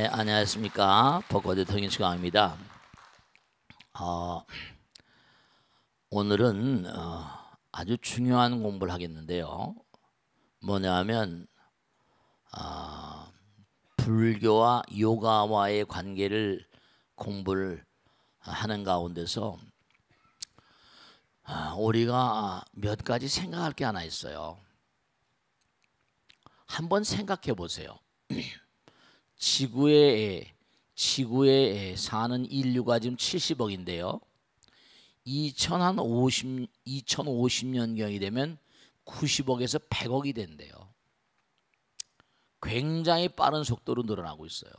네, 안녕하십니까. 벚꽃의 통일시간입니다. 오늘은 아주 중요한 공부를 하겠는데요. 뭐냐면 불교와 요가와의 관계를 공부를 하는 가운데서 우리가 몇 가지 생각할 게 하나 있어요. 한번 생각해 보세요. 지구에 사는 인류가 지금 70억인데요. 2050년경이 되면 90억에서 100억이 된대요. 굉장히 빠른 속도로 늘어나고 있어요.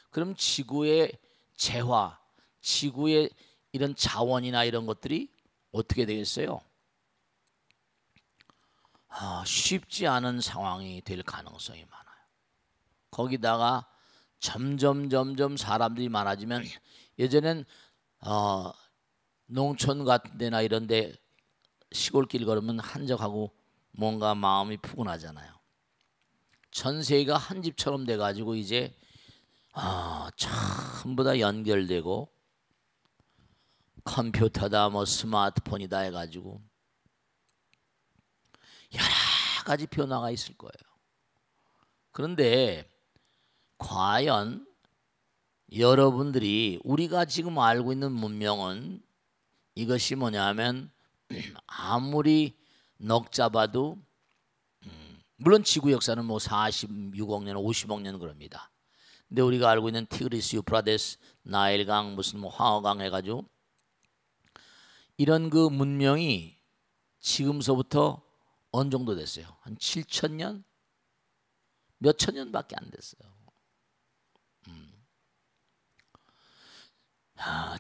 그럼 지구의 재화, 지구의 이런 자원이나 이런 것들이 어떻게 되겠어요? 쉽지 않은 상황이 될 가능성이 많아요. 거기다가 점점 사람들이 많아지면 예전엔 농촌 같은 데나 이런 데 시골길 걸으면 한적하고 뭔가 마음이 푸근하잖아요. 전 세계가 한 집처럼 돼 가지고 이제 전부 다 연결되고 컴퓨터다 뭐 스마트폰이다 해 가지고 여러 가지 변화가 있을 거예요. 그런데 과연 여러분들이 우리가 지금 알고 있는 문명은 이것이 뭐냐면 아무리 넋 잡아도 물론 지구 역사는 뭐 46억 년, 50억 년 그럽니다. 근데 우리가 알고 있는 티그리스, 유프라데스, 나일강 무슨 뭐 황허강 해가지고 이런 그 문명이 지금서부터 어느 정도 됐어요? 한 7천 년? 몇 천 년밖에 안 됐어요.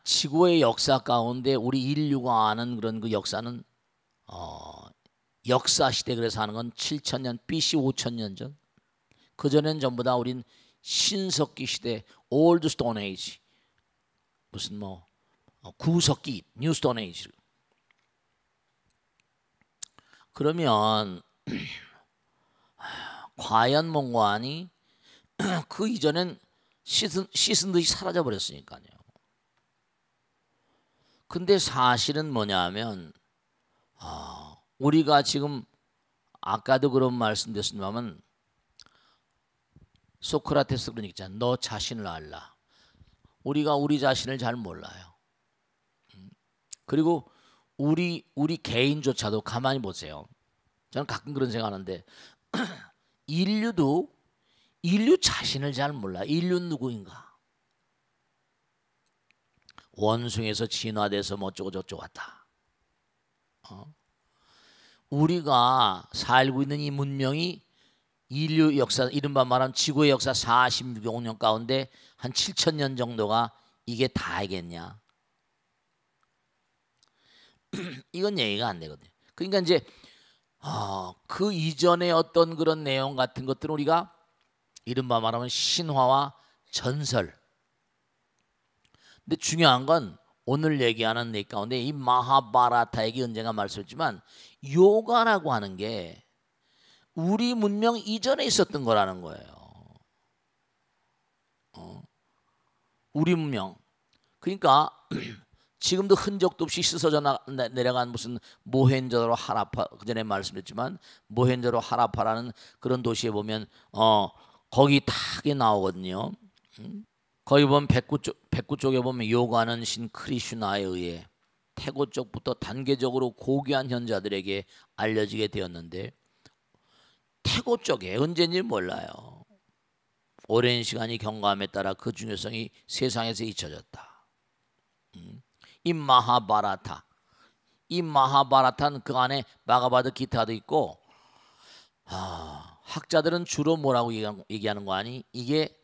지구의 역사 가운데 우리 인류가 아는 그런 그 역사는 역사 시대 그래서 하는 건 7천 년 BC 5천 년 전. 그 전에는 전부 다 우린 신석기 시대 Old Stone Age 무슨 뭐 구석기 New Stone Age. 그러면 과연 몽고하니 그 이전엔 씻은 듯이 사라져 버렸으니까요. 근데 사실은 뭐냐면 우리가 지금 아까도 그런 말씀드렸습니다만 소크라테스 그런 얘기 있잖아요. 너 자신을 알라. 우리가 우리 자신을 잘 몰라요. 그리고 우리 개인조차도 가만히 보세요. 저는 가끔 그런 생각하는데 인류 자신을 잘 몰라. 인류는 누구인가? 원숭이에서 진화돼서 뭐 어쩌고 저쩌고 왔다. 우리가 살고 있는 이 문명이 인류 역사 이른바 말하면 지구의 역사 46억 년 가운데 한 7천 년 정도가 이게 다이겠냐? 이건 얘기가 안 되거든요. 그러니까 이제 그 이전의 어떤 그런 내용 같은 것들은 우리가 이른바 말하면 신화와 전설. 근데 중요한 건 오늘 얘기하는 내 가운데 이 마하바라타 얘기 언젠가 말씀했지만 요가라고 하는 게 우리 문명 이전에 있었던 거라는 거예요. 우리 문명. 그러니까 지금도 흔적도 없이 씻어져 내려간 무슨 모헨조다로 하라파 그전에 말씀드렸지만 모헨조다로 하라파라는 그런 도시에 보면 거기 탁이 나오거든요. 거기 보면 백구 쪽에 보면 요가는 신 크리슈나에 의해 태고 쪽부터 단계적으로 고귀한 현자들에게 알려지게 되었는데 태고 쪽에 언제인지 몰라요. 오랜 시간이 경과함에 따라 그 중요성이 세상에서 잊혀졌다. 이 마하바라타는 그 안에 바가바드 기타도 있고 학자들은 주로 뭐라고 얘기하는 거 아니? 이게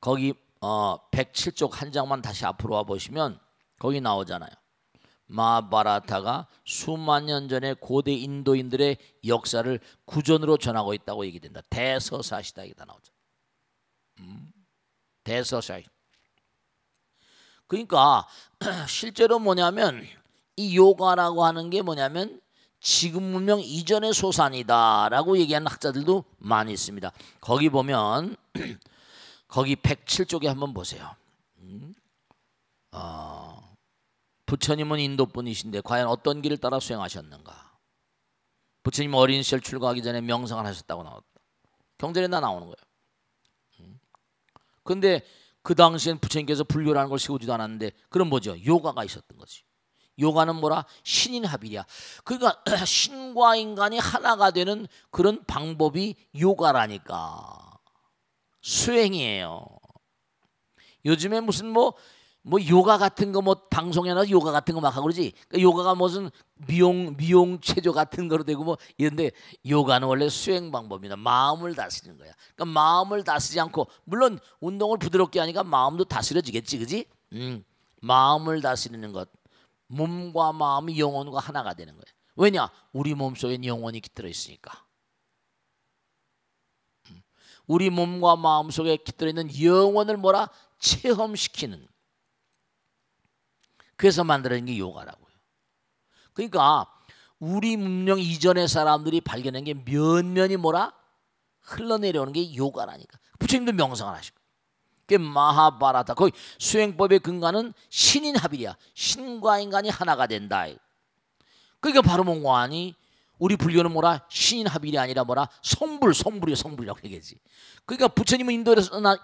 거기 107쪽 한 장만 다시 앞으로 와 보시면 거기 나오잖아요. 마하바라타가 수만 년 전에 고대 인도인들의 역사를 구전으로 전하고 있다고 얘기된다. 대서사시다 이게 다 나오죠. 대서사시. 그러니까 실제로 뭐냐면 이 요가라고 하는 게 뭐냐면 지금 문명 이전의 소산이다라고 얘기하는 학자들도 많이 있습니다. 거기 보면 거기 107쪽에 한번 보세요. 부처님은 인도 분이신데 과연 어떤 길을 따라 수행하셨는가? 부처님 어린 시절 출가하기 전에 명상을 하셨다고 나왔다. 경전에 다 나오는 거예요. 그런데 그 당시엔 부처님께서 불교라는 걸 세우지도 않았는데 그럼 뭐죠? 요가가 있었던 거지. 요가는 뭐라? 신인합이랴. 그러니까 신과 인간이 하나가 되는 그런 방법이 요가라니까. 수행이에요. 요즘에 무슨 뭐 요가 같은 거 뭐 방송에 나서 요가 같은 거 막 하고 그러지. 그러니까 요가가 무슨 미용 체조 같은 거로 되고 뭐 이런데 요가는 원래 수행 방법이다. 마음을 다스리는 거야. 그러니까 마음을 다스리지 않고 물론 운동을 부드럽게 하니까 마음도 다스려지겠지, 그지? 마음을 다스리는 것. 몸과 마음이 영혼과 하나가 되는 거예요. 왜냐? 우리 몸속에 영혼이 깃들어 있으니까. 우리 몸과 마음 속에 깃들어 있는 영혼을 뭐라? 체험시키는. 그래서 만들어진 게 요가라고요. 그러니까 우리 문명 이전의 사람들이 발견한 게 면면이 뭐라? 흘러내려오는 게 요가라니까. 부처님도 명상을 하시고. 그게 마하바라타. 거기 수행법의 근간은 신인합이랴. 신과 인간이 하나가 된다. 그러니까 바로 뭔가니 우리 불교는 뭐라? 신인합일이 아니라 뭐라? 성불이라고 얘기하지. 그러니까 부처님은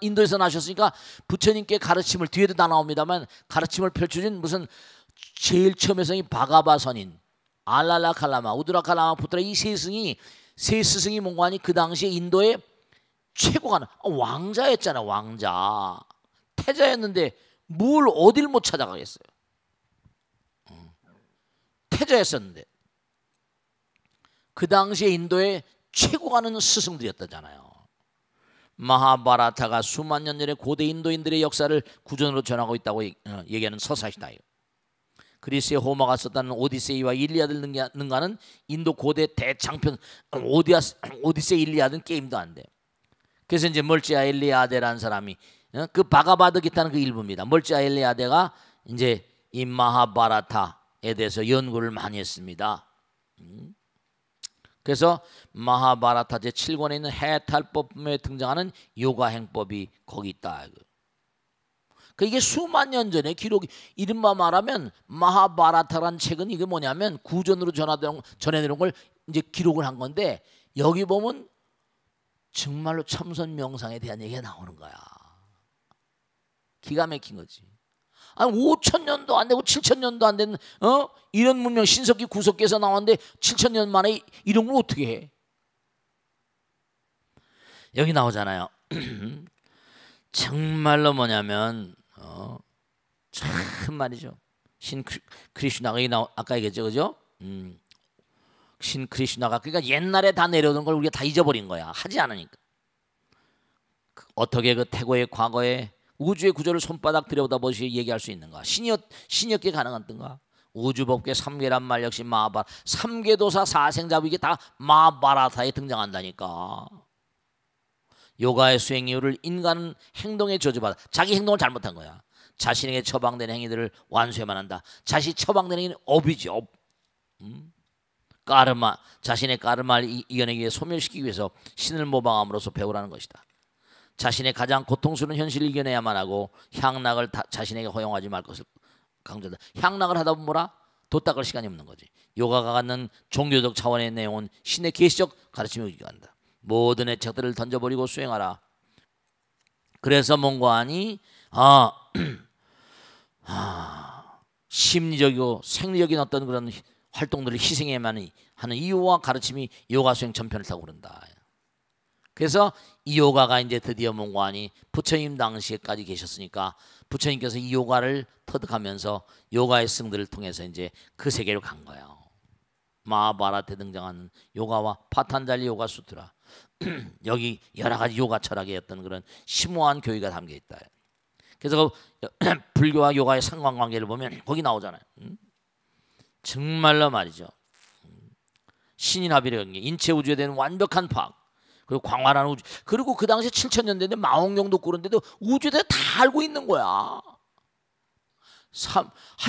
인도에서 나셨으니까 부처님께 가르침을 뒤에도 다 나옵니다만 가르침을 펼쳐준 무슨 제일 처음에 성이 바가바선인, 알랄라칼라마, 우드라칼라마 푸트라 이 세 스승이 뭔가니 그 당시에 인도의 최고가 왕자였잖아. 왕자 태자였는데 뭘 어딜 못 찾아가겠어요. 태자였었는데 그 당시에 인도의 최고가는 스승들이었다잖아요. 마하바라타가 수만 년 전에 고대 인도인들의 역사를 구전으로 전하고 있다고 얘기하는 서사시다. 그리스의 호머가 썼다는 오디세이와 일리아드를 능가하는 인도 고대 대장편 오디세이 일리아드는 게임도 안 돼. 그래서 이제 멀찌아 엘리아데라는 사람이 그 바가바드 기타는 그 일부입니다. 멀찌아 엘리아데가 이제 이 마하바라타에 대해서 연구를 많이 했습니다. 그래서 마하바라타 제7권에 있는 해탈법에 등장하는 요가 행법이 거기 있다. 그 이게 수만 년 전에 기록이 이른바 말하면 마하바라타라는 책은 이게 뭐냐면 구전으로 전해내려온 걸 이제 기록을 한 건데 여기 보면 정말로 참선 명상에 대한 얘기가 나오는 거야. 기가 막힌 거지. 아니 5,000년도 안 되고 7,000년도 안 된 이런 문명 신석기 구석기에서 나왔는데 7,000년 만에 이런 걸 어떻게 해? 여기 나오잖아요. 정말로 뭐냐면 참 말이죠. 신 크리슈나가 아까 얘기했죠, 그죠? 신 크리슈나가 그러니까 옛날에 다 내려오는 걸 우리가 다 잊어버린 거야. 하지 않으니까. 어떻게 그 태고의 과거에 우주의 구조를 손바닥 들여다보시 얘기할 수 있는가? 신이었기에 가능한던가? 우주법계 3계란 말 역시 마하바라 3계도사 4생자부 이게 다 마하바라타에 등장한다니까. 요가의 수행 이유를 인간은 행동에 저주받아 자기 행동을 잘못한 거야. 자신에게 처방된 행위들을 완수해만 한다. 자신이 처방된 행위는 업이지 업. 까르마 자신의 까르마를 이겨내기 위해 소멸시키기 위해서 신을 모방함으로써 배우라는 것이다. 자신의 가장 고통스러운 현실을 이겨내야만 하고 향락을 자신에게 허용하지 말 것을 강조한다. 향락을 하다 보면 뭐라? 도 닦을 시간이 없는 거지. 요가가 갖는 종교적 차원의 내용은 신의 계시적 가르침을 유지한다. 모든 애착들을 던져버리고 수행하라. 그래서 뭔가하니 심리적이고 생리적인 어떤 그런 활동들을 희생해야만 하는 이유와 가르침이 요가 수행 전편을 타고 그런다. 그래서 이 요가가 이제 드디어 뭔가하니 부처님 당시에까지 계셨으니까 부처님께서 이 요가를 터득하면서 요가의 승들을 통해서 이제 그 세계로 간 거예요. 마하바라타에 등장하는 요가와 파탄잘리 요가 수트라 여기 여러 가지 요가 철학의 어떤 그런 심오한 교리가 담겨 있다. 그래서 그 불교와 요가의 상관관계를 보면 거기 나오잖아요. 정말로 말이죠. 신인합이라는 게 인체 우주에 대한 완벽한 파악 그리고 광활한 우주 그리고 그 당시에 7,000년대인데 마홍룡도 그런데도 우주에 대해서 다 알고 있는 거야.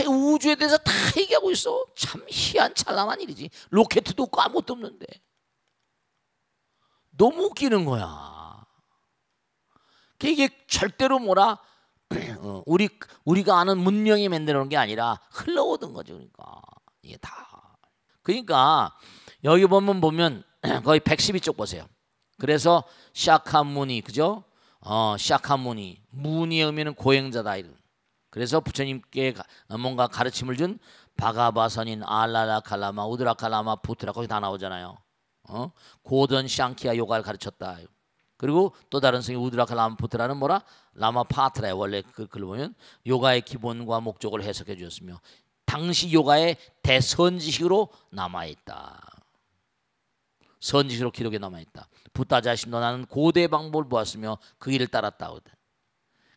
우주에 대해서 다 얘기하고 있어. 참 희한찬란한 일이지. 로켓도 없고 아무것도 없는데 너무 웃기는 거야. 이게 절대로 뭐라 우리가 아는 문명이 만들어 놓은 게 아니라 흘러오던 거죠. 그러니까 이게 다. 그러니까 여기 보면 거의 112쪽 보세요. 그래서 샤카무니, 그죠? 샤카무니, 무니의 의미는 고행자다. 그래서 부처님께 뭔가 가르침을 준 바가바선인 알라라 칼라마 우드라 칼라마 부트라 거기 다 나오잖아요. 고던 샹키아 요가를 가르쳤다. 그리고 또 다른 성이 우드라 칼라마 부트라는 뭐라 라마 파트라에 원래 글을 보면 요가의 기본과 목적을 해석해 주었으며 당시 요가의 대선지식으로 남아있다. 선지식으로 기록에 남아있다. 부타 자신도 나는 고대 방법을 보았으며 그 일을 따랐다.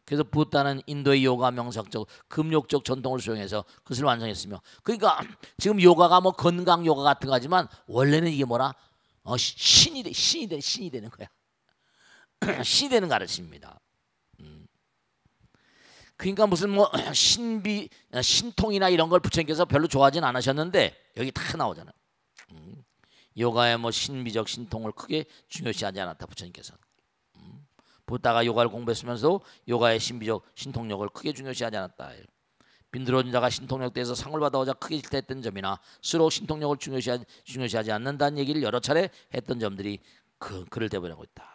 그래서 부타는 인도의 요가 명상적 금욕적 전통을 수용해서 그것을 완성했으며, 그러니까 지금 요가가 뭐 건강 요가 같은 거지만 원래는 이게 뭐라 신이 되는 거야. 신이 되는 가르침입니다. 그러니까 무슨 뭐 신통이나 이런 걸 부처님께서 별로 좋아하진 않으셨는데 여기 다 나오잖아요. 요가의 뭐 신비적 신통을 크게 중요시하지 않았다 부처님께서. 부다가 요가를 공부했으면서 요가의 신비적 신통력을 크게 중요시하지 않았다. 빈들어온 자가 신통력 대해서 상을 받아오자 크게 질타했던 점이나 스스로 신통력을 중요시하지 않는다는 얘기를 여러 차례 했던 점들이 그를 대변하고 있다.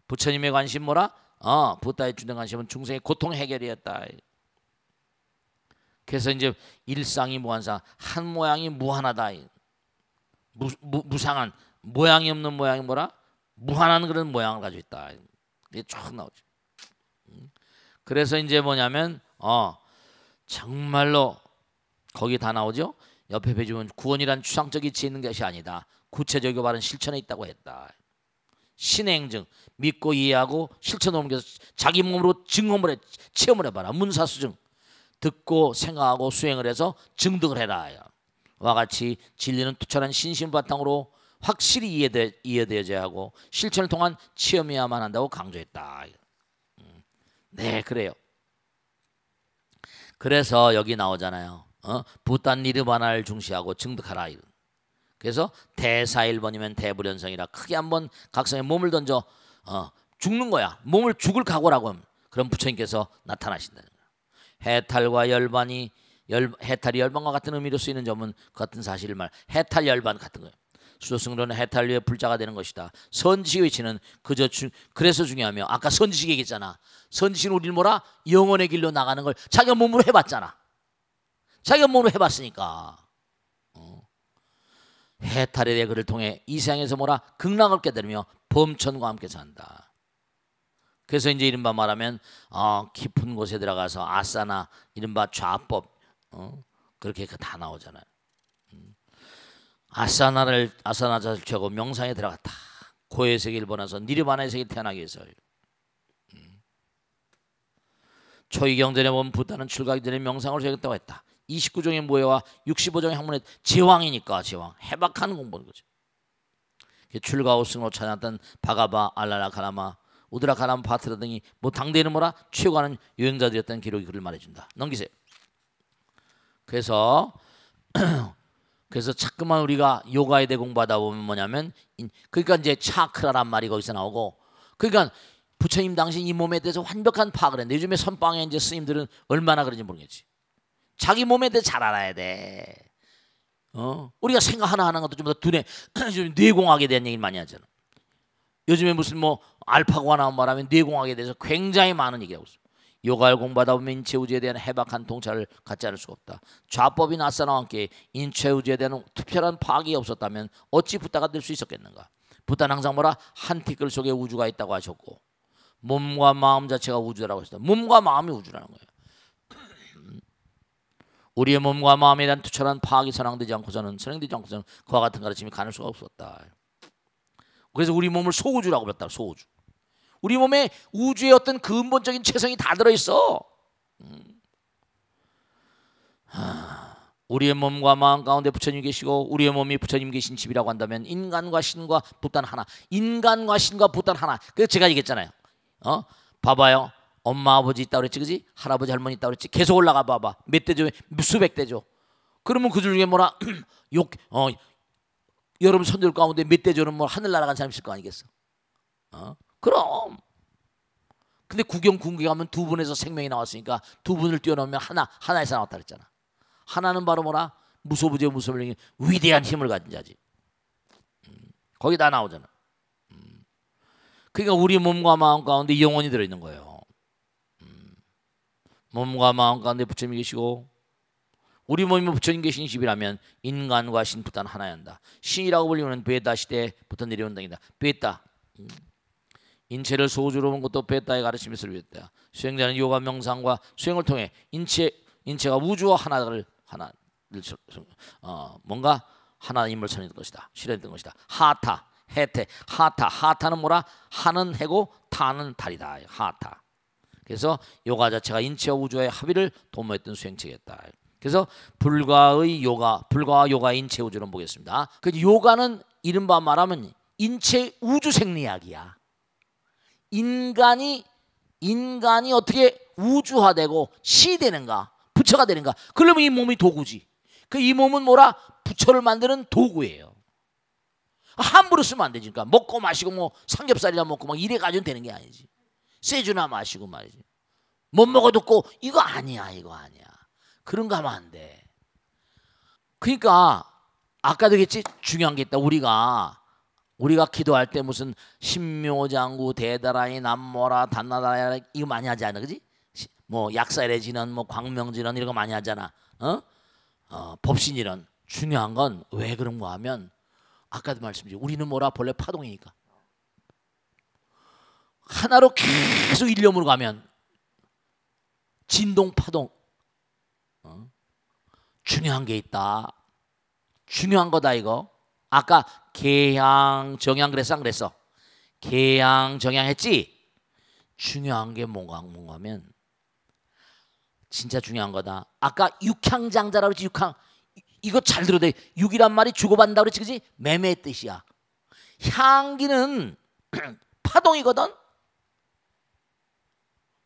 부처님의 관심 뭐라? 부다의 주된 관심은 중생의 고통 해결이었다. 그래서 이제 일상이 무한상, 한 모양이 무한하다. 무상한 모양이 없는 모양이 뭐라? 무한한 그런 모양을 가지고 있다. 이게 쭉 나오죠. 그래서 이제 뭐냐면 정말로 거기 다 나오죠. 옆에 페이지 보면 구원이란 추상적 이치에 있는 것이 아니다. 구체적이고 바른 실천에 있다고 했다. 신의 행증, 믿고 이해하고 실천을 옮겨서 자기 몸으로 증험을 해, 체험을 해봐라. 문사수증, 듣고 생각하고 수행을 해서 증득을 해라. 와 같이 진리는 투철한 신심 바탕으로 확실히 이해되어져야 하고 실천을 통한 체험해야만 한다고 강조했다. 네, 그래요. 그래서 여기 나오잖아요. 부탄 니르바나를 중시하고 증득하라. 그래서 대사 1번이면 대불연성이라 크게 한번 각성에 몸을 던져 죽는 거야. 몸을 죽을 각오라고. 그럼 부처님께서 나타나신다는 거야. 해탈과 열반이 해탈이 열반과 같은 의미로 쓰이는 점은 같은 사실을 해탈 열반 같은 거예요. 수도승로는 해탈 위에 불자가 되는 것이다. 선지식의 위치는 그래서 중요하며 아까 선지식 얘기했잖아. 선지식은 우리를 뭐라? 영혼의 길로 나가는 걸 자기가 몸으로 해봤잖아. 자기가 몸으로 해봤으니까 해탈에 대해 그를 통해 이 세상에서 뭐라? 극락을 깨달으며 범천과 함께 산다. 그래서 이제 이른바 말하면 깊은 곳에 들어가서 아사나 이른바 좌법 그렇게 다 나오잖아요. 아사나자를 취하고 명상에 들어갔다. 고의 세계를 번나서 니르바나의 세계에 태어나기 위해서. 초이경전에 보면 부다는 출가하기 전에 명상을 해야겠다고 했다. 29종의 모해와 65종의 학문의 제왕이니까 제왕 해박하는 공부는 거죠. 출가 후 승으로 찾아났던 바가바, 알라라 카라마, 우드라 카라마 파트라 등이 뭐 당대에는 뭐라 최고하는 여행자들이었다는 기록이 그를 말해준다. 넘기세요. 그래서 자꾸만 우리가 요가에 대해 공부하다 보면 뭐냐면 그러니까 이제 차크라란 말이 거기서 나오고, 그러니까 부처님 당시 이 몸에 대해서 완벽한 파악을 했는데 요즘에 선방에 이제 스님들은 얼마나 그런지 모르겠지. 자기 몸에 대해 잘 알아야 돼. 우리가 생각 하나하나 것도 좀 더 두뇌 좀 뇌공학에 대한 얘기를 많이 하잖아. 요즘에 무슨 뭐 알파고가 나온 말하면 뇌공학에 대해서 굉장히 많은 얘기하고 있어. 요가를 공부하다 보면 인체우주에 대한 해박한 통찰을 갖지 않을 수가 없다. 좌법인 아사나와 함께 인체우주에 대한 특별한 파악이 없었다면 어찌 부다가 될 수 있었겠는가. 부다는 항상 뭐라? 한 티끌 속에 우주가 있다고 하셨고 몸과 마음 자체가 우주라고 했다. 몸과 마음이 우주라는 거예요. 우리의 몸과 마음에 대한 투철한 파악이 선행되지 않고서는 그와 같은 가르침이 가능할 수가 없었다. 그래서 우리 몸을 소우주라고 불렀다. 소우주. 우리 몸에 우주의 어떤 근본적인 체성이 다 들어있어. 우리의 몸과 마음 가운데 부처님 계시고 우리의 몸이 부처님 계신 집이라고 한다면 인간과 신과 부탄 하나. 인간과 신과 부탄 하나. 그래서 제가 얘기했잖아요. 봐봐요. 엄마 아버지 있다 그랬지, 그지? 할아버지 할머니 있다 그랬지. 계속 올라가 봐봐. 몇 대죠? 수백 대죠. 그러면 그 중에 뭐라 여러분 선들 가운데 몇 대죠는 뭐 하늘 날아간 사람 있을 거 아니겠어? 그럼 근데 구경 궁극하면 두 분에서 생명이 나왔으니까 두 분을 뛰어넘으면 하나에서 나왔다 그랬잖아. 하나는 바로 뭐라? 무소부재 무소불능이 위대한 힘을 가진 자지. 거기 다 나오잖아. 그러니까 우리 몸과 마음 가운데 영혼이 들어있는 거예요. 몸과 마음 가운데 부처님이 계시고 우리 몸이 부처님 계신 집이라면 인간과 신부단 하나야 한다. 신이라고 불리면 베다 시대부터 내려온 당이다. 베다. 인체를 소주로 본 것도 베다의 가르침에 설명했다. 수행자는 요가 명상과 수행을 통해 인체가 우주와 하나를 뭔가 하나님을 선했던 것이다. 실현했던 것이다. 하타, 해태, 하타는 뭐라? 하는 해고 타는 달이다. 하타. 그래서 요가 자체가 인체와 우주의 합의를 도모했던 수행책이었다. 그래서 불가와 요가 인체 우주로 보겠습니다. 그 요가는 이른바 말하면 인체 우주 생리학이야. 인간이 어떻게 우주화되고 시되는가, 부처가 되는가? 그러면 이 몸이 도구지. 그 이 몸은 뭐라? 부처를 만드는 도구예요. 함부로 쓰면 안 되지. 그러니까 먹고 마시고 뭐 삼겹살이나 먹고 막 이래 가지고 되는 게 아니지. 쇠주나 마시고 말이지. 못 먹어 듣고 이거 아니야. 그런 거 하면 안 돼. 그러니까 아까도 얘기했지. 중요한 게 있다. 우리가 기도할 때 무슨 신묘장구 대다라이 남모라 단나다라 이거 많이 하지 않아, 그지? 뭐 약사래진원 뭐 광명진원 이런 거 많이 하잖아. 법신이런. 중요한 건 왜 그런가 하면 아까도 말씀드렸죠. 우리는 뭐라 본래 파동이니까 하나로 계속 일념으로 가면 진동 파동. 중요한 게 있다. 중요한 거다 이거. 아까 개향 정향 그랬어 안 그랬어? 개향 정향 했지? 중요한 게 뭔가 하면 진짜 중요한 거다. 아까 육향장자라고 그랬지. 육향 이거 잘 들어야 돼. 육이란 말이 주고받는다고 그랬지, 그지? 매매의 뜻이야. 향기는 파동이거든.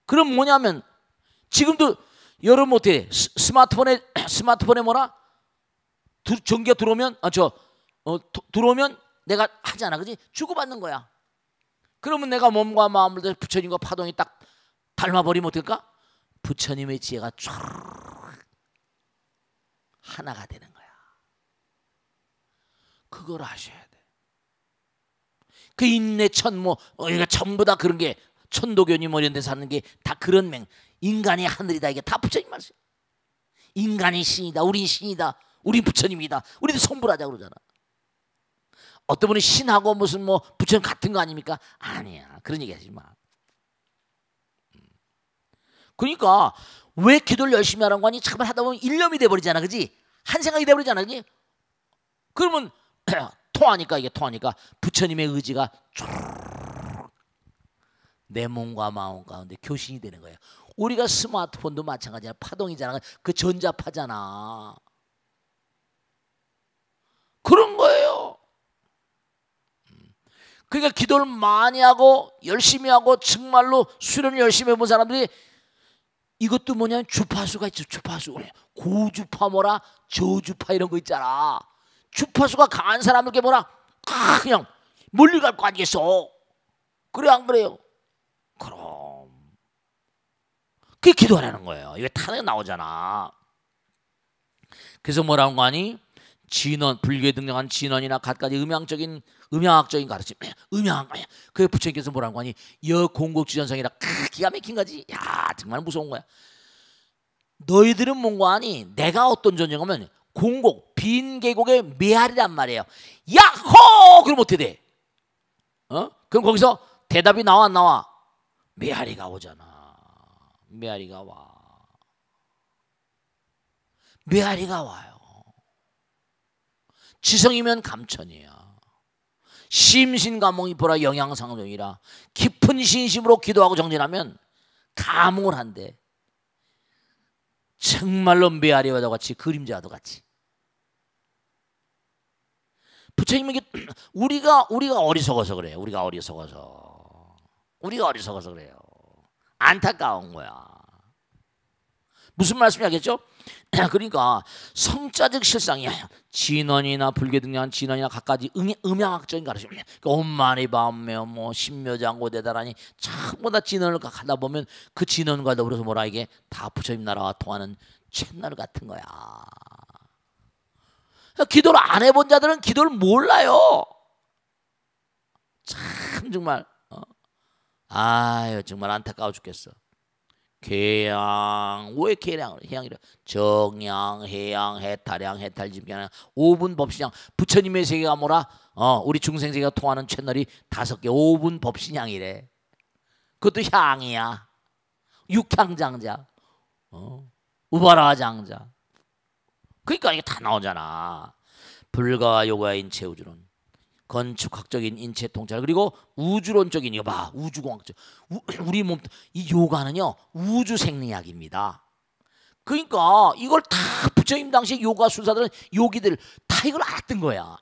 그럼 뭐냐면 지금도 여러분 어떻게 스마트폰에 뭐라? 전기가 들어오면 들어오면 내가 하잖아, 그지? 주고받는 거야. 그러면 내가 몸과 마음을 부처님과 파동이 딱 닮아버리면 어떨까? 부처님의 지혜가 쫙 하나가 되는 거야. 그걸 아셔야 돼. 그 인내천 이거 전부 다 그런 게 천도교님 이런 데서 하는 게 다 그런 인간이 하늘이다. 이게 다 부처님 말씀. 인간이 신이다. 우린 신이다. 우린 부처님이다. 우리도 성불하자 그러잖아. 어떤 분이 신하고 무슨 부처님 같은 거 아닙니까? 아니야. 그런 얘기 하지 마. 그러니까 왜 기도를 열심히 하는 거니? 잠깐만 하다 보면 일념이 돼버리잖아, 그지? 한 생각이 돼버리잖아, 그지? 그러면 통하니까 부처님의 의지가 쭉 내 몸과 마음 가운데 교신이 되는 거예요. 우리가 스마트폰도 마찬가지야. 파동이잖아. 그 전자파잖아. 그런 거예요. 그러니까 기도를 많이 하고 열심히 하고 정말로 수련을 열심히 해본 사람들이 이것도 뭐냐면 주파수가 있죠. 주파수. 고주파 저주파 이런 거 있잖아. 주파수가 강한 사람에게 그냥 멀리 갈 거 아니겠어. 그래 안 그래요? 그럼 그게 기도하라는 거예요. 이게 탄핵 나오잖아. 그래서 뭐라고 하니? 진원, 불교에 등장한 진원이나 갖가지 음향학적인 가르침, 그 부처님께서 뭐라고 하니? 여공곡주전성이라 기가 막힌 거지. 야 정말 무서운 거야. 너희들은 뭔가 하니? 내가 어떤 전쟁하면 공곡, 빈 계곡의 메아리란 말이에요. 야호! 그럼 어떻게 돼? 그럼 거기서 대답이 나와 안 나와? 메아리가 오잖아. 메아리가 와요. 지성이면 감천이야. 심신감몽이 보라 영양상종이라. 깊은 신심으로 기도하고 정진하면 감흥을 한대. 정말로 메아리와도 같이 그림자와도 같이. 부처님에게 우리가 어리석어서 그래요. 우리가 어리석어서 그래요. 안타까운 거야. 무슨 말씀이 하겠죠? 그러니까 성자적 실상이야. 진원이나 불교 등장한 진원이나 각가지 음양학적인 가르침. 그러니까 온만이 밤며 뭐 신묘장고 대단하니 전부 다 진원을 하다 보면 그 진원과 더불어서 뭐라 이게 다 부처님 나라와 통하는 채널 같은 거야. 기도를 안 해본 자들은 기도를 몰라요. 참 정말 아유 정말 안타까워 죽겠어. 계양 왜 계양 해양이래? 정양, 해양, 해탈양, 해탈집양, 5분 법신양. 부처님의 세계가 뭐라? 우리 중생 세계가 통하는 채널이 5개 5분 법신양이래. 그것도 향이야. 육향장자, 우바라장자. 그러니까 이게 다 나오잖아. 불가와 요가의 인체 우주론, 건축학적인 인체 통찰, 그리고 우주론적인 이거 봐, 우주공학적. 우리 몸 이 요가는요 우주 생리학입니다. 그러니까 이걸 다 부처님 당시 요가 수사들은 요기들 다 이걸 알았던 거야.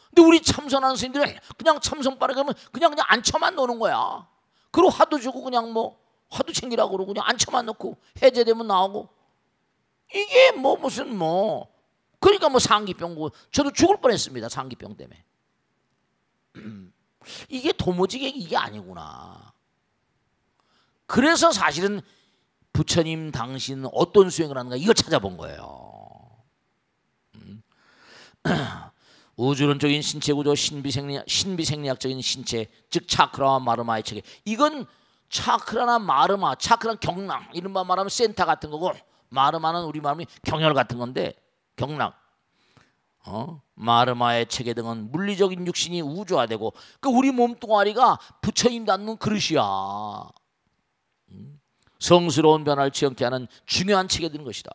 근데 우리 참선하는 스님들은 그냥 참선 빠르게 하면 그냥 앉혀만 노는 거야. 그리고 화두 주고 그냥 뭐 화두 챙기라고 그러고 그냥 앉혀만 놓고 해제되면 나오고. 이게 뭐 무슨 뭐 그러니까 뭐 상기병, 저도 죽을 뻔했습니다. 상기병 때문에. 이게 도무지 이게 아니구나. 그래서 사실은 부처님 당시는 어떤 수행을 하는가 이걸 찾아본 거예요. 우주론적인 신체 구조, 신비생리학적인 신체, 즉 차크라와 마르마의 체계. 이건 차크라나 마르마, 차크라는 경락, 이른바 말하면 센터 같은 거고, 마르마는 우리 말하면 경혈 같은 건데, 경락. 마르마의 체계 등은 물리적인 육신이 우주화되고, 그 우리 몸뚱아리가 부처님 닿는 그릇이야. 성스러운 변화를 지연케 하는 중요한 체계들인 것이다.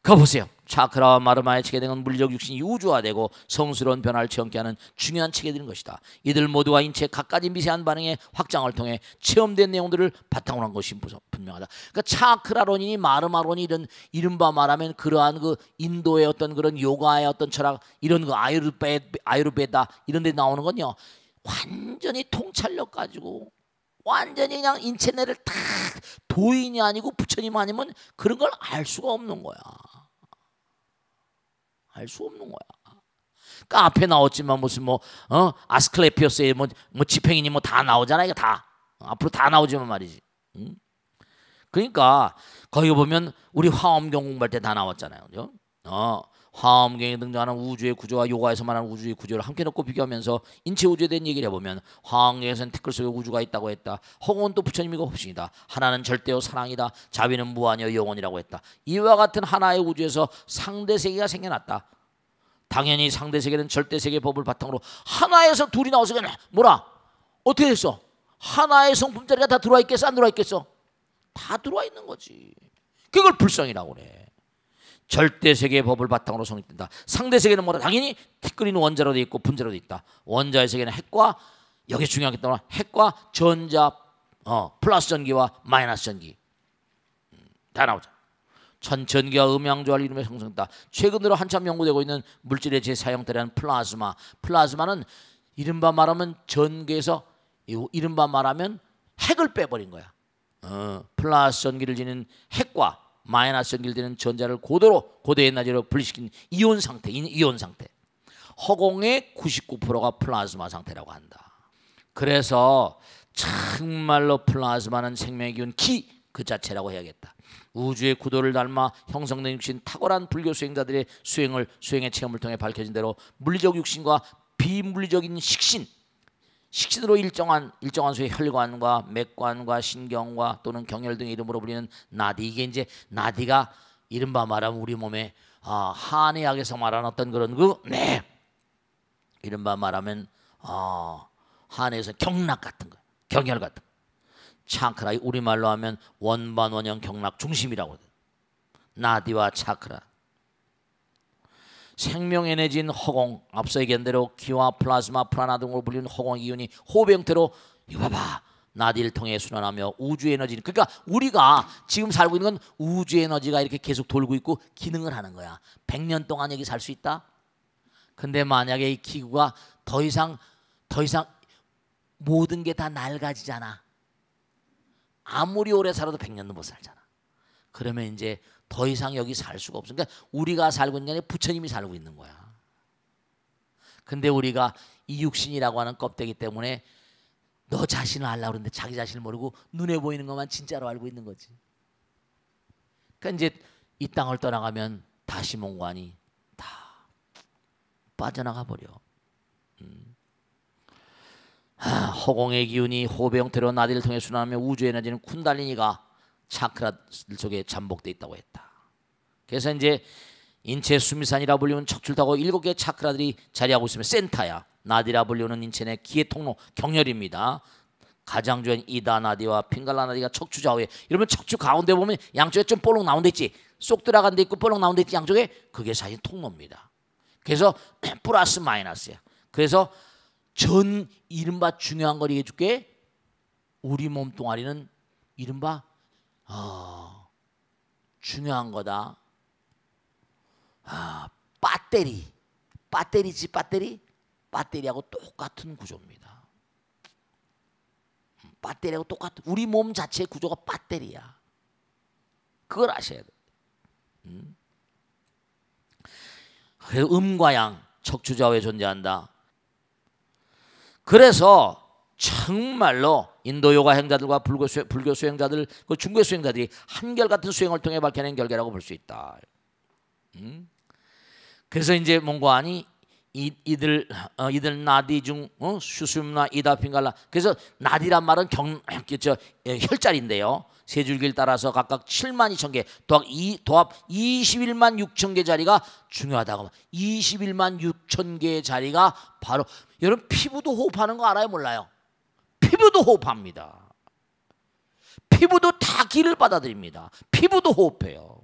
가 보세요. 차크라와 마르마의 체계 등은 물리적 육신이 우주화되고 성스러운 변화를 지연케 하는 중요한 체계들인 것이다. 이들 모두가 인체의 갖가지 미세한 반응의 확장을 통해 체험된 내용들을 바탕으로 한 것이 분명하다. 그러니까 차크라론이니 마르마론이 이런 이른바 말하면 그러한 그 인도의 어떤 그런 요가의 어떤 철학, 이런 그 아유르베다 이런 데 나오는 건요 완전히 통찰력 가지고 완전히 그냥 인체 내를 다 도인이 아니고 부처님 아니면 그런 걸 알 수가 없는 거야. 알 수 없는 거야. 그러니까 앞에 나왔지만 무슨 뭐 아스클레피어스의 뭐 지팽이니 뭐 다 나오잖아. 이거 다 앞으로 다 나오지만 말이지. 그러니까 거기 보면 우리 화엄경 공부할 때 다 나왔잖아요. 그죠? 화엄경에 등장하는 우주의 구조와 요가에서 말하는 우주의 구조를 함께 놓고 비교하면서 인체 우주에 대한 얘기를 해보면 화엄경에서는 티끌 속에 우주가 있다고 했다. 허공은 또 부처님이고 흡신이다. 하나는 절대요 사랑이다. 자비는 무한이요 영원이라고 했다. 이와 같은 하나의 우주에서 상대 세계가 생겨났다. 당연히 상대 세계는 절대 세계의 법을 바탕으로 하나에서 둘이 나와서 그냥 뭐라? 어떻게 됐어? 하나의 성품자리가 다 들어와 있겠어? 안 들어와 있겠어? 다 들어와 있는 거지. 그걸 불성이라고 그래. 절대 세계의 법을 바탕으로 성립된다. 상대 세계는 뭐라? 당연히 티끌이는 원자로 돼 있고 분자로 돼 있다. 원자의 세계는 핵과, 여기 중요하게 따라 핵과 전자, 플러스 전기와 마이너스 전기 다 나오죠. 전기와 음양조화를 이루며 형성됐다. 최근 들어 한참 연구되고 있는 물질의 재사용태라는 플라즈마. 플라즈마는 이른바 말하면 전기에서 이른바 말하면 핵을 빼버린 거야. 플러스 전기를 지닌 핵과 마이너스 전기를 지닌 전자를 고도의 에너지로 분리시킨 이온 상태. 허공의 99%가 플라즈마 상태라고 한다. 그래서 정말로 플라즈마는 생명의 기운 그 자체라고 해야겠다. 우주의 구도를 닮아 형성된 육신, 탁월한 불교 수행자들의 수행의 체험을 통해 밝혀진 대로 물리적 육신과 비물리적인 식신으로 일정한 수의 혈관과 맥관과 신경과 또는 경혈 등의 이름으로 불리는 나디. 이게 이제 나디가 이른바 말하면 우리 몸에 한의학에서 말하는 어떤 그런 이른바 말하면 한의에서 경락 같은 거, 경혈 같은 거. 차크라, 우리말로 하면 원반원형 경락 중심이라고 해요. 나디와 차크라. 생명 에너지인 허공, 앞서 얘기한 대로 기와 플라즈마, 프라나 등으로 불리는 허공의 기운이 호흡의 형태로 이거 봐봐 나디를 통해 순환하며 우주 에너지. 그러니까 우리가 지금 살고 있는 건 우주 에너지가 이렇게 계속 돌고 있고 기능을 하는 거야. 100년 동안 여기 살 수 있다? 근데 만약에 이 기구가 더 이상 모든 게 다 낡아지잖아. 아무리 오래 살아도 100년도 못 살잖아. 그러면 이제 더 이상 여기 살 수가 없어. 그러니까 우리가 살고 있는 게 아니라 부처님이 살고 있는 거야. 근데 우리가 이 육신이라고 하는 껍데기 때문에 너 자신을 알려고 그러는데 자기 자신을 모르고 눈에 보이는 것만 진짜로 알고 있는 거지. 그러니까 이제 이 땅을 떠나가면 다시 몽관이 다 빠져나가 버려. 허공의 기운이 호흡의 형태로 나디를 통해 순환하며 우주의 에너지는 쿤달리니가 차크라 속에 잠복되어 있다고 했다. 그래서 이제 인체 수미산이라 불리는 척출타고 7개의 차크라들이 자리하고 있으면 센터야. 나디라 불리는 인체 내 기의 통로 경혈입니다. 가장 중요한 이다 나디와 핑갈라 나디가 척추 좌우에, 여러분 척추 가운데 보면 양쪽에 좀 볼록 나온 데 있지, 쏙 들어간 데 있고 볼록 나온 데 있지, 양쪽에 그게 사실 통로입니다. 그래서 플러스 마이너스야. 그래서 전 이른바 중요한 걸 얘기해 줄게. 우리 몸 동아리는 이른바 중요한 거다. 배터리지, 배터리하고 똑같은 구조입니다. 배터리하고 똑같은, 우리 몸 자체의 구조가 배터리야. 그걸 아셔야 돼. 그래서 음과 양, 척추 좌우에 존재한다. 그래서 정말로 인도 요가 행자들과 불교 수행자들, 그 중교 수행자들이 한결같은 수행을 통해 밝혀낸 결과라고 볼 수 있다. 그래서 이제 몽고하니 이들 나디 중 수숨나 이다 핑갈라. 그래서 나디란 말은 혈자리인데요. 세 줄기를 따라서 각각 7만 2천 개, 도합 21만 6천 개 자리가 중요하다고. 21만 6천 개의 자리가 바로, 여러분 피부도 호흡하는 거 알아요, 몰라요? 피부도 호흡합니다. 피부도 다 기를 받아들입니다. 피부도 호흡해요.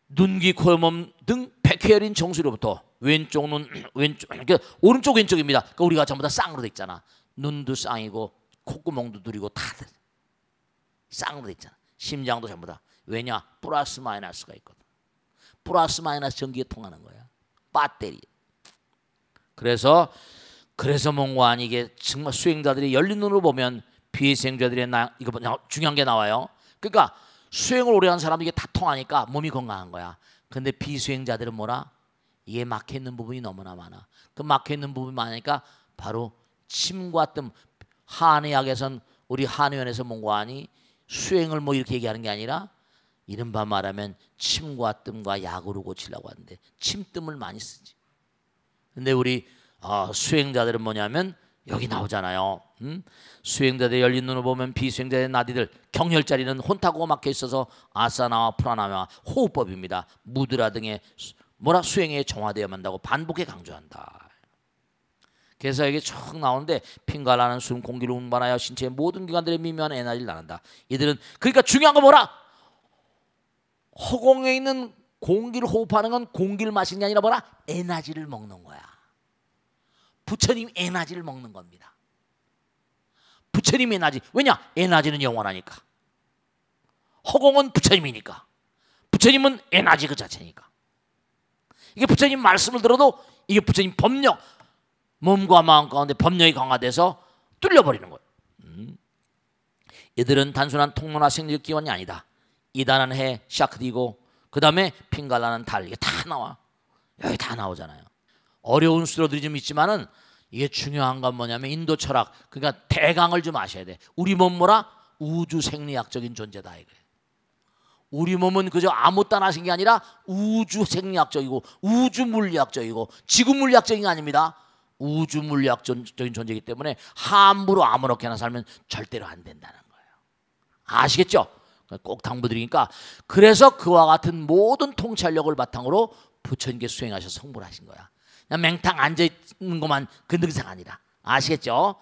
눈, 귀, 코, 몸 등 백회열인 정수로부터 왼쪽 눈, 그러니까 오른쪽 왼쪽입니다. 그러니까 우리가 전부 다 쌍으로 돼 있잖아. 눈도 쌍이고 콧구멍도 둘이고 다들 쌍으로 돼 있잖아. 심장도 전부 다. 왜냐? 플러스 마이너스가 있거든. 플러스 마이너스 전기가 통하는 거야. 배터리. 그래서 뭔가 이게 정말 수행자들이 열린 눈으로 보면 비수행자들의 이거 중요한 게 나와요. 그러니까 수행을 오래 한 사람은 이게 다 통하니까 몸이 건강한 거야. 근데 비수행자들은 뭐라? 이게 막혀있는 부분이 너무나 많아. 그 막혀있는 부분이 많으니까 바로 침과 뜸. 한의학에선, 우리 한의원에서 뭔가하니 수행을 뭐 이렇게 얘기하는 게 아니라 이른바 말하면 침과 뜸과 약으로 고치려고 하는데 침뜸을 많이 쓰지. 근데 우리 수행자들은 뭐냐면 여기 나오잖아요. 수행자들의 열린 눈을 보면 비수행자의 나디들, 경혈자리는 혼타고 막혀 있어서 아사나와 프라나와 호흡법입니다. 무드라 등의 수행에 정화되어야 한다고 반복해 강조한다. 그래서 여기 쭉 나오는데 핑갈라는 숨, 공기를 운반하여 신체의 모든 기관들의 미묘한 에너지를 나눈다. 이들은 그러니까 중요한 건 뭐라? 허공에 있는 공기를 호흡하는 건 공기를 마시는 게 아니라 뭐라? 에너지를 먹는 거야. 부처님 에너지를 먹는 겁니다. 부처님 에너지. 왜냐? 에너지는 영원하니까. 허공은 부처님이니까. 부처님은 에너지 그 자체니까. 이게 부처님 말씀을 들어도 이게 부처님 법력, 몸과 마음 가운데 법력이 강화돼서 뚫려버리는 거예요. 이들은 단순한 통로나 생리적 기원이 아니다. 이단은 해, 샤크디고, 그 다음에 핑갈라는 달. 이게 다 나와. 여기 다 나오잖아요. 어려운 수로들이 좀 있지만은 이게 중요한 건 뭐냐면 인도 철학, 그러니까 대강을 좀 아셔야 돼. 우리 몸 뭐라? 우주 생리학적인 존재다 이거예요. 우리 몸은 그저 아무것도 안 하신 게 아니라 우주 생리학적이고 우주 물리학적이고 지구 물리학적인 게 아닙니다. 우주 물리학적인 존재이기 때문에 함부로 아무렇게나 살면 절대로 안 된다는 거예요. 아시겠죠? 꼭 당부드리니까. 그래서 그와 같은 모든 통찰력을 바탕으로 부처님께 수행하셔서 성불 하신 거야. 그냥 맹탕 앉아있는 것만 그 능상 아니라. 아시겠죠?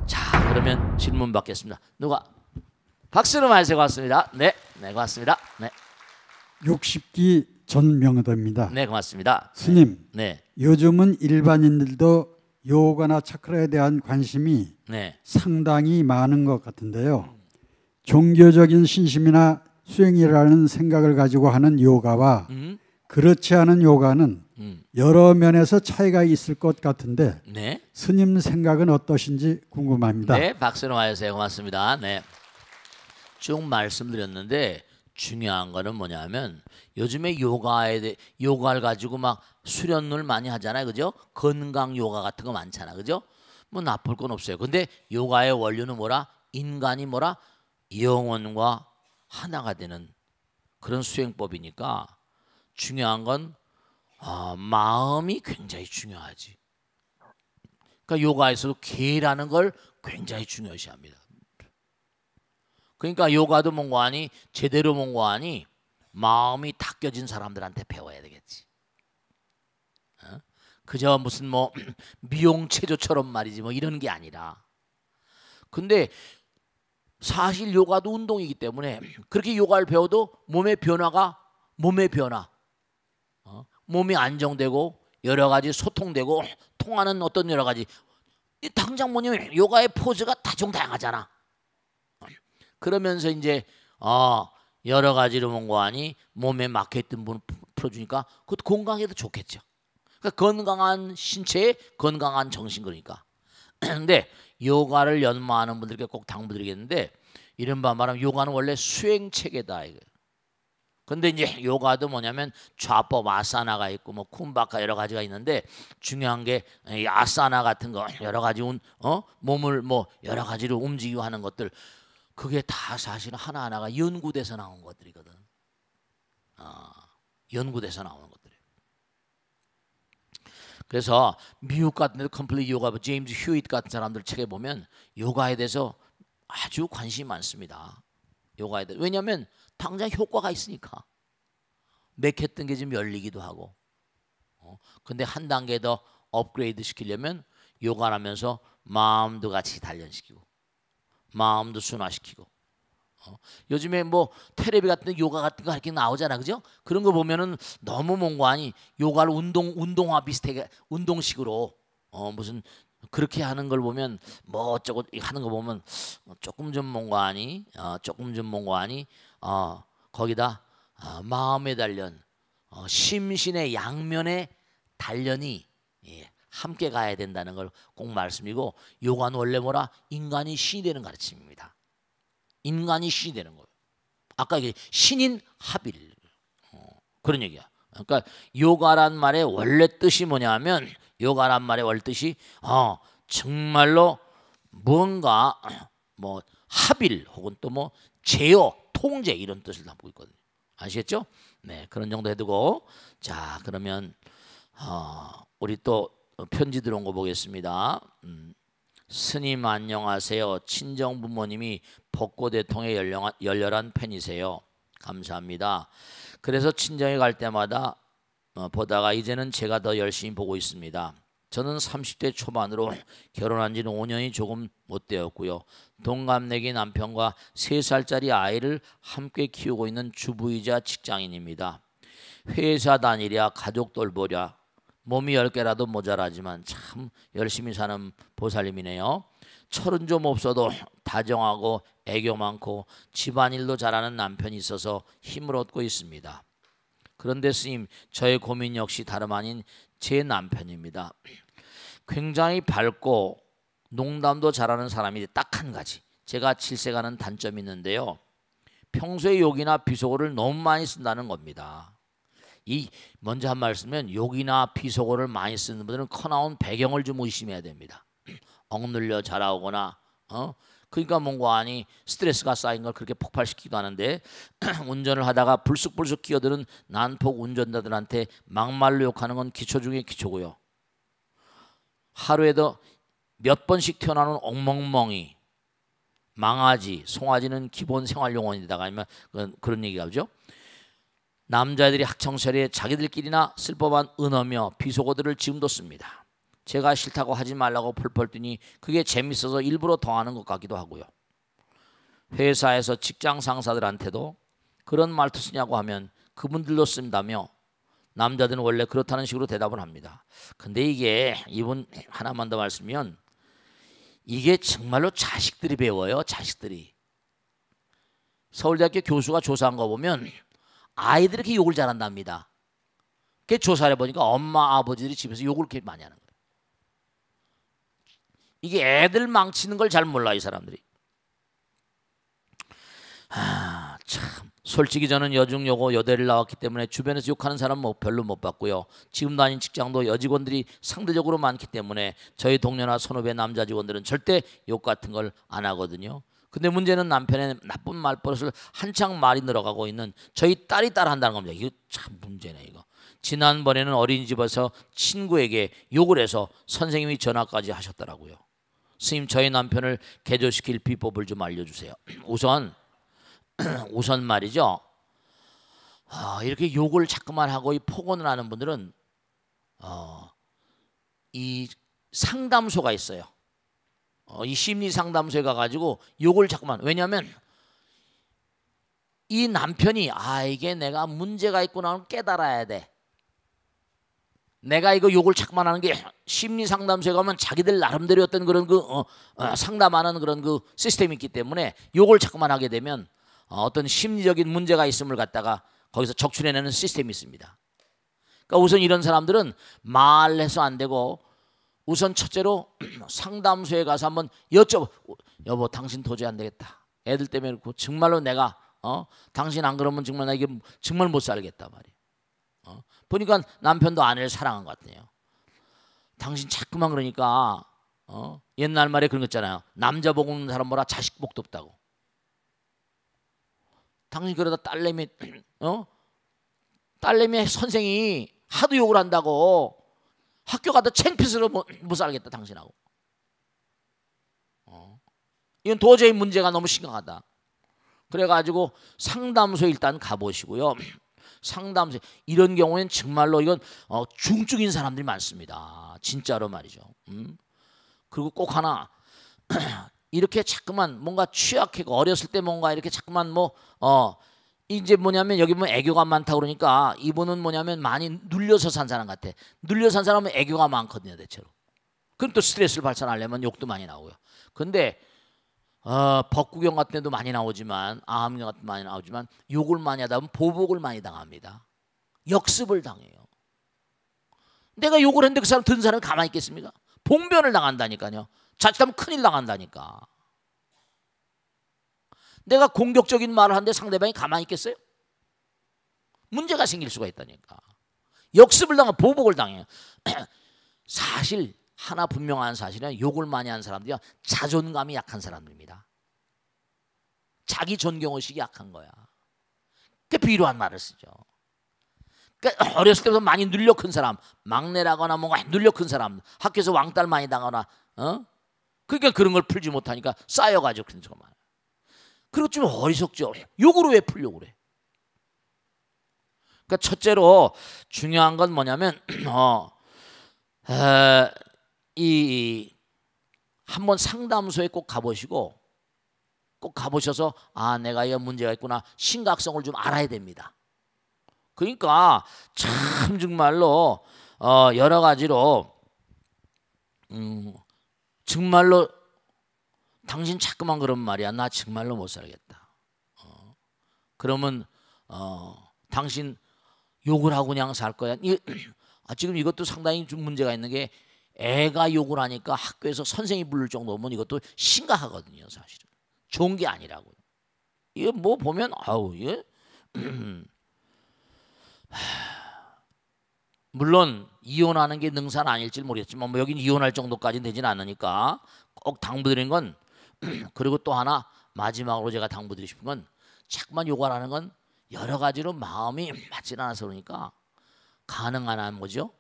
자, 그러면 질문 받겠습니다. 누가? 박수로 말씀 고맙습니다. 네, 고맙습니다. 네. 60기 전명도입니다. 네, 고맙습니다. 스님, 네. 요즘은 일반인들도 요가나 차크라에 대한 관심이 네. 상당히 많은 것 같은데요. 종교적인 신심이나 수행이라는 생각을 가지고 하는 요가와 그렇지 않은 요가는 여러 면에서 차이가 있을 것 같은데 네. 스님 생각은 어떠신지 궁금합니다. 네, 박수로 와주세요. 고맙습니다. 네. 쭉 말씀드렸는데 중요한 거는 뭐냐면 요즘에 요가를 가지고 막 수련을 많이 하잖아요. 그죠? 건강 요가 같은 거 많잖아. 그죠? 뭐 나쁠 건 없어요. 근데 요가의 원료는 뭐라? 인간이 뭐라? 영혼과 하나가 되는 그런 수행법이니까 중요한 건 마음이 굉장히 중요하지. 그러니까 요가에서도 개라는 걸 굉장히 중요시합니다. 그러니까 요가도 뭔가하니 제대로 뭔가하니 마음이 닦여진 사람들한테 배워야 되겠지. 그저 무슨 뭐 미용 체조처럼 말이지 뭐 이런 게 아니라. 근데 사실 요가도 운동이기 때문에 그렇게 요가를 배워도 몸의 변화 몸이 안정되고 여러 가지 소통되고 통하는 어떤 여러 가지 당장 뭐냐면 요가의 포즈가 다종다양하잖아. 그러면서 이제 여러 가지로 뭔가하니 몸에 막혀있던 부분 풀어주니까 그것도 건강에도 좋겠죠. 그러니까 건강한 신체에 건강한 정신 그러니까. 근데 요가를 연마하는 분들께 꼭 당부드리겠는데 이른바 말하면 요가는 원래 수행체계다 이거. 근데 이제 요가도 뭐냐면 좌법 아사나가 있고 뭐 쿰바카 여러 가지가 있는데 중요한 게 아사나 같은 거 여러 가지 몸을 뭐 여러 가지로 움직이고 하는 것들 그게 다 사실 하나하나가 연구돼서 나온 것들이거든. 연구돼서 나오는 것들이에요. 그래서 미국 같은 데도 컴플리트 요가 제임스 휴잇 같은 사람들 책에 보면 요가에 대해서 아주 관심이 많습니다. 요가에 대해서. 왜냐하면 당장 효과가 있으니까. 맥혔던 게 좀 열리기도 하고. 근데 한 단계 더 업그레이드 시키려면 요가를 하면서 마음도 같이 단련시키고 마음도 순화시키고. 요즘에 뭐 테레비 같은 요가 같은 거 이렇게 나오잖아, 그죠? 그런 거 보면은 너무 뭔가 아니 요가를 운동화 비슷하게 운동식으로 무슨 그렇게 하는 걸 보면 뭐 어쩌고 하는 거 보면 조금 좀 뭔가 아니 거기다 마음의 단련, 심신의 양면의 단련이 함께 가야 된다는 걸 꼭 말씀이고 요가는 원래 뭐라 인간이 신이 되는 가르침입니다. 인간이 신이 되는 거예요. 아까 이게 신인 합일 그런 얘기야. 그러니까 요가란 말의 원래 뜻이 뭐냐면 요가란 말의 원래 뜻이 정말로 뭔가 뭐 합일 혹은 또 뭐 제어 통제 이런 뜻을 담고 있거든요. 아시겠죠? 네, 그런 정도 해두고 자 그러면 우리 또 편지 들어온 거 보겠습니다. 스님 안녕하세요. 친정 부모님이 벚꽃대통의 열렬한 팬이세요. 감사합니다. 그래서 친정에 갈 때마다 보다가 이제는 제가 더 열심히 보고 있습니다. 저는 30대 초반으로 결혼한 지는 5년이 조금 못 되었고요. 동갑내기 남편과 3살짜리 아이를 함께 키우고 있는 주부이자 직장인입니다. 회사 다니랴 가족 돌보랴 몸이 10개라도 모자라지만 참 열심히 사는 보살님이네요. 철은 좀 없어도 다정하고 애교 많고 집안일도 잘하는 남편이 있어서 힘을 얻고 있습니다. 그런데 스님 저의 고민 역시 다름 아닌 제 남편입니다. 굉장히 밝고 농담도 잘하는 사람이 딱 한 가지 제가 질색하는 단점이 있는데요. 평소에 욕이나 비속어를 너무 많이 쓴다는 겁니다. 이 먼저 한 말씀은 욕이나 비속어를 많이 쓰는 분들은 커나온 배경을 좀 의심해야 됩니다. 억눌려 자라오거나 그러니까 뭔가 아니 스트레스가 쌓인 걸 그렇게 폭발시키기도 하는데 운전을 하다가 불쑥불쑥 끼어드는 난폭 운전자들한테 막말로 욕하는 건 기초 중에 기초고요. 하루에도 몇 번씩 튀어나오는 엉멍멍이 망아지, 송아지는 기본 생활용어에다가 아니면 그런 얘기가 하죠. 남자들이 학창시절에 자기들끼리나 쓸 법한 은어며 비속어들을 지금도 씁니다. 제가 싫다고 하지 말라고 펄펄 뛰니 그게 재밌어서 일부러 더하는 것 같기도 하고요. 회사에서 직장 상사들한테도 그런 말투 쓰냐고 하면 그분들도 쓴다며 남자들은 원래 그렇다는 식으로 대답을 합니다. 근데 이게 이분 하나만 더 말씀이면 이게 정말로 자식들이 배워요. 자식들이. 서울대학교 교수가 조사한 거 보면 아이들이 이렇게 욕을 잘한답니다. 그 조사를 해보니까 엄마 아버지들이 집에서 욕을 그렇게 많이 하는 거예요. 이게 애들 망치는 걸 잘 몰라 이 사람들이. 참 솔직히 저는 여중 여고 여대를 나왔기 때문에 주변에서 욕하는 사람 뭐 별로 못 봤고요. 지금 다니는 직장도 여직원들이 상대적으로 많기 때문에 저희 동료나 선후배 남자 직원들은 절대 욕 같은 걸 안 하거든요. 근데 문제는 남편의 나쁜 말버릇을 한창 말이 늘어가고 있는 저희 딸이 따라한다는 겁니다. 이거 참 문제네 이거. 지난번에는 어린이집에서 친구에게 욕을 해서 선생님이 전화까지 하셨더라고요. 스님 저희 남편을 개조시킬 비법을 좀 알려주세요. 우선 말이죠. 이렇게 욕을 자꾸만 하고 이 폭언을 하는 분들은 이 상담소가 있어요. 이 심리 상담소에 가가지고 욕을 자꾸만, 왜냐하면 이 남편이 이게 내가 문제가 있구나 깨달아야 돼. 내가 이거 욕을 자꾸만 하는 게 심리 상담소에 가면 자기들 나름대로 어떤 그런 상담하는 그런 그 시스템이 있기 때문에 욕을 자꾸만 하게 되면 어떤 심리적인 문제가 있음을 갖다가 거기서 적출해내는 시스템이 있습니다. 그러니까 우선 이런 사람들은 말해서 안 되고 우선 첫째로 상담소에 가서 한번 여쭤보. 여보 당신 도저히 안 되겠다. 애들 때문에 그렇고 정말로 내가 당신 안 그러면 정말 나 이게 정말 못 살겠다 말이야. 보니까 남편도 아내를 사랑한 것 같네요. 당신 자꾸만 그러니까 옛날 말에 그런 거 있잖아요. 남자 복 없는 사람 뭐라 자식 복도 없다고. 당신 그러다 딸내미 선생이 하도 욕을 한다고 학교 가다 창피해서 못 살겠다 당신하고. 이건 도저히 문제가 너무 심각하다. 그래가지고 상담소에 일단 가보시고요. 상담소 이런 경우에는 정말로 이건 중증인 사람들이 많습니다. 진짜로 말이죠. 그리고 꼭 하나 이렇게 자꾸만 뭔가 취약하고 어렸을 때 뭔가 이렇게 자꾸만 이제 뭐냐면 여기 보면 애교가 많다 그러니까 이분은 뭐냐면 많이 눌려서 산 사람 같아. 눌려서 산 사람은 애교가 많거든요 대체로. 그럼 또 스트레스를 발산하려면 욕도 많이 나오고요. 근데 법구경 같은 데도 많이 나오지만 암경 같은 데 많이 나오지만 욕을 많이 하다 보면 보복을 많이 당합니다. 역습을 당해요. 내가 욕을 했는데 그 사람 듣는 사람이 가만히 있겠습니까? 봉변을 당한다니까요. 자칫하면 큰일 당한다니까. 내가 공격적인 말을 하는데 상대방이 가만히 있겠어요? 문제가 생길 수가 있다니까. 역습을 당하고 보복을 당해요. 사실 하나 분명한 사실은 욕을 많이 하는 사람들이 자존감이 약한 사람들입니다. 자기 존경의식이 약한 거야. 그 비루한 말을 쓰죠. 그러니까 어렸을 때부터 많이 눌려 큰 사람, 막내라거나 뭔가 눌려 큰 사람, 학교에서 왕따를 많이 당하거나 그러니까 그런 걸 풀지 못하니까 쌓여가지고 그런 거 많아요. 그리고 좀 어리석죠. 욕으로 왜 풀려고 그래? 그러니까 첫째로 중요한 건 뭐냐면 한번 상담소에 꼭 가보시고 꼭 가보셔서 내가 이 문제가 있구나 심각성을 좀 알아야 됩니다. 그러니까 참 정말로 여러 가지로 정말로 당신 자꾸만 그런 말이야. 나 정말로 못 살겠다. 그러면 당신 욕을 하고 그냥 살 거야. 지금 이것도 상당히 좀 문제가 있는 게 애가 욕을 하니까 학교에서 선생님이 부를 정도면 이것도 심각하거든요. 사실은 좋은 게 아니라고요. 이게 뭐 보면 이게 물론 이혼하는 게 능사는 아닐지 모르겠지만 뭐 여긴 이혼할 정도까지는 되진 않으니까 꼭 당부드리는 건 그리고 또 하나 마지막으로 제가 당부드리고 싶은 건 자꾸만 욕하라는 건 여러 가지로 마음이 맞지 않아서 그러니까 가능한 한 뭐죠?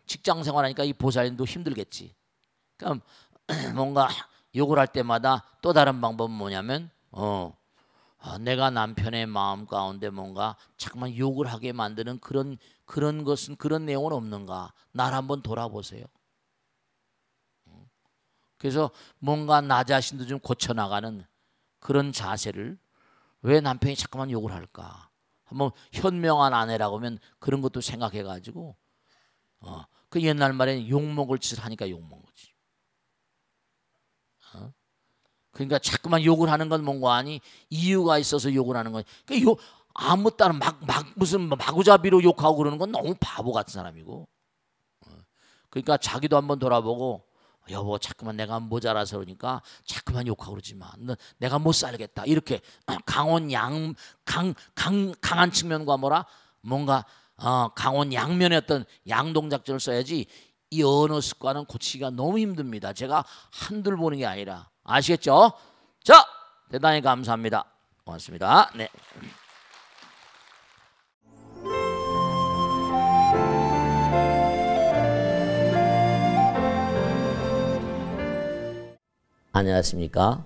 직장 생활하니까 이 보살님도 힘들겠지. 그러니까 뭔가 욕을 할 때마다 또 다른 방법은 뭐냐면 내가 남편의 마음 가운데 뭔가 자꾸만 욕을 하게 만드는 그런 것은 그런 내용은 없는가? 날 한번 돌아보세요. 그래서 뭔가 나 자신도 좀 고쳐나가는 그런 자세를 왜 남편이 자꾸만 욕을 할까? 한번 현명한 아내라고 하면 그런 것도 생각해가지고 그 옛날 말에 욕먹을 짓을 하니까 욕먹은 거지. 그러니까 자꾸만 욕을 하는 건 뭔가 아니 이유가 있어서 욕을 하는 거야. 그러니까 아무 따로 막 무슨 마구잡이로 욕하고 그러는 건 너무 바보 같은 사람이고. 그러니까 자기도 한번 돌아보고 여보 자꾸만 내가 모자라서 그러니까 자꾸만 욕하고 그러지 마. 내가 못 살겠다. 이렇게 강한 측면과 뭔가 강원 양면의 어떤 양동작전을 써야지 이 언어 습관은 고치기가 너무 힘듭니다. 제가 한둘 보는 게 아니라 아시겠죠? 자, 대단히 감사합니다. 고맙습니다. 네. 안녕하십니까?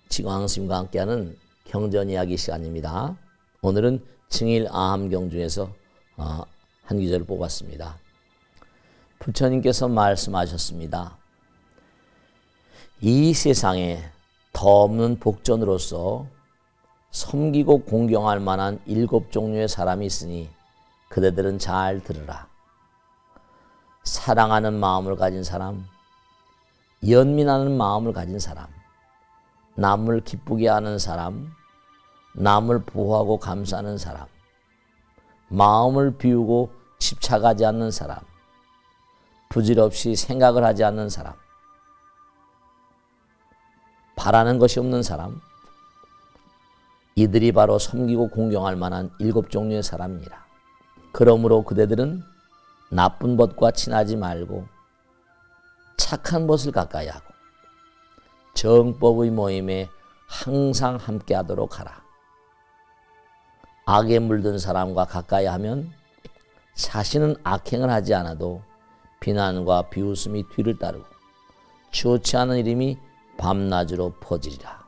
지광스님과 함께하는 경전 이야기 시간입니다. 오늘은 증일 아함경 중에서 한 구절을 뽑았습니다. 부처님께서 말씀하셨습니다. 이 세상에 덧없는 복전으로서 섬기고 공경할 만한 7종류의 사람이 있으니 그대들은 잘 들으라. 사랑하는 마음을 가진 사람, 연민하는 마음을 가진 사람, 남을 기쁘게 하는 사람, 남을 보호하고 감싸는 사람, 마음을 비우고 집착하지 않는 사람, 부질없이 생각을 하지 않는 사람, 바라는 것이 없는 사람, 이들이 바로 섬기고 공경할 만한 7종류의 사람이니라. 그러므로 그대들은 나쁜 법과 친하지 말고 착한 것을 가까이 하고 정법의 모임에 항상 함께 하도록 하라. 악에 물든 사람과 가까이 하면 자신은 악행을 하지 않아도 비난과 비웃음이 뒤를 따르고 좋지 않은 이름이 밤낮으로 퍼지리라.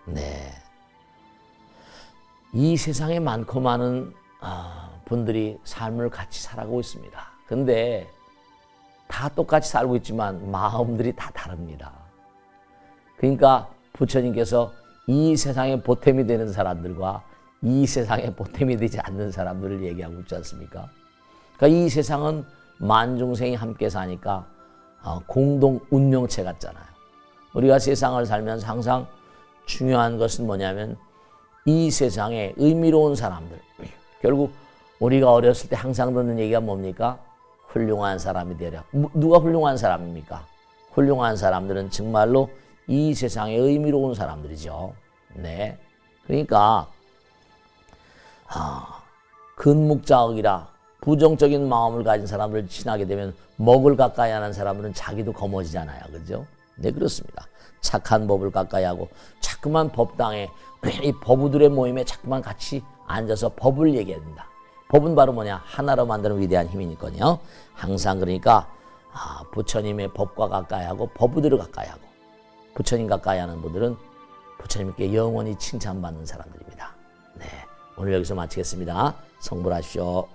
네, 이 세상에 많고 많은 분들이 삶을 같이 살아가고 있습니다. 근데 다 똑같이 살고 있지만 마음들이 다 다릅니다. 그러니까 부처님께서 이 세상에 보탬이 되는 사람들과 이 세상에 보탬이 되지 않는 사람들을 얘기하고 있지 않습니까? 그러니까 이 세상은 만중생이 함께 사니까 공동 운명체 같잖아요. 우리가 세상을 살면서 항상 중요한 것은 뭐냐면 이 세상에 의미로운 사람들, 결국 우리가 어렸을 때 항상 듣는 얘기가 뭡니까? 훌륭한 사람이 되려. 누가 훌륭한 사람입니까? 훌륭한 사람들은 정말로 이 세상에 의미로운 사람들이죠. 네, 그러니까 근묵자억이라 부정적인 마음을 가진 사람을 친하게 되면 먹을 가까이 하는 사람들은 자기도 거머지잖아요. 그죠? 네, 그렇습니다. 착한 법을 가까이 하고 자꾸만 법당에 이 법우들의 모임에 자꾸만 같이 앉아서 법을 얘기해야 된다. 법은 바로 뭐냐? 하나로 만드는 위대한 힘이니까요. 항상 그러니까 부처님의 법과 가까이 하고 법우들을 가까이 하고 부처님 가까이 하는 분들은 부처님께 영원히 칭찬받는 사람들입니다. 네, 오늘 여기서 마치겠습니다. 성불하십시오.